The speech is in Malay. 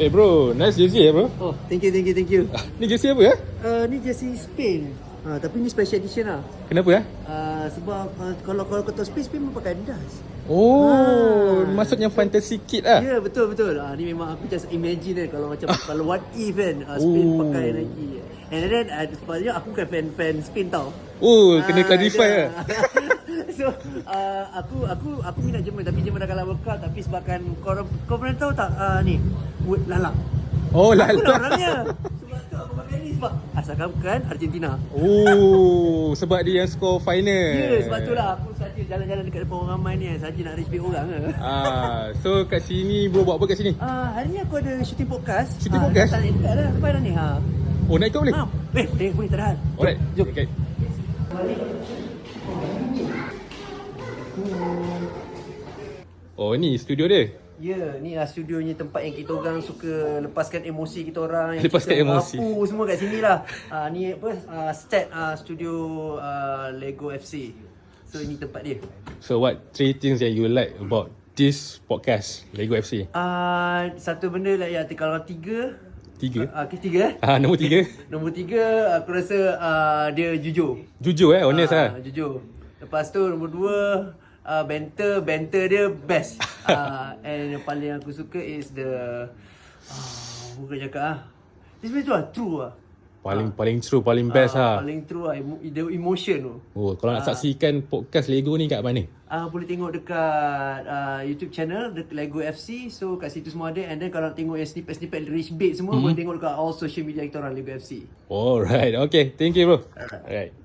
bro, nice jersey bro. Oh, thank you. Ni jersey apa Ni jersey Spain. Tapi ni special edition lah. Kenapa Sebab kalau kau tahu Spain memang pakai Adidas. Maksudnya fantasy kit lah. Ya, betul. Ni memang aku just imagine kalau macam kalau what if kan Spain pakai Nike. And then sepatutnya aku bukan fan Spain tau. Kena clarify lah. So aku minat Jerman, tapi Jerman dah kalah World Cup. Tapi sebabkan kau pernah tahu tak ni Lalang. Lalang. Aku lah orangnya. Sebab tu aku pakai ni sebab asalkan bukan Argentina. Sebab dia yang score final. Ya, sebab tu lah aku saja jalan-jalan dekat depan orang ramai ni saja nak reach orang ke. So kat sini bro buat apa kat sini? Hari ni aku ada shooting podcast. Podcast? Tak dekat dah sampai dah ni. Nak ikut boleh? Boleh tak dah. Alright, jom. Okay. Ni studio dia. Ya, ni lah studionya, tempat yang kita orang suka lepaskan emosi kita orang. Lepaskan emosi. Apa semua kat sini lah. Ni apa, set studio Lego FC. So ini tempat dia. So what 3 things that you like about this podcast Lego FC? Satu benda lah ya, kalau 3. 3? Ketiga Nombor 3. Nombor 3 aku rasa dia jujur. Jujur honest lah. Jujur. Lepas tu nombor 2 banter dia best. And yang paling aku suka is the bukan cakap this tu lah, true lah. Paling true, paling best lah. Paling true lah, the emotion tu. Kalau nak saksikan podcast Lego ni kat mana? Boleh tengok dekat YouTube channel Lego FC. So kat situ semua ada. And then kalau nak tengok yang snippet-snippet Rich Bait semua, boleh tengok dekat all social media kita orang Lego FC. Alright, okay. Thank you bro. Alright.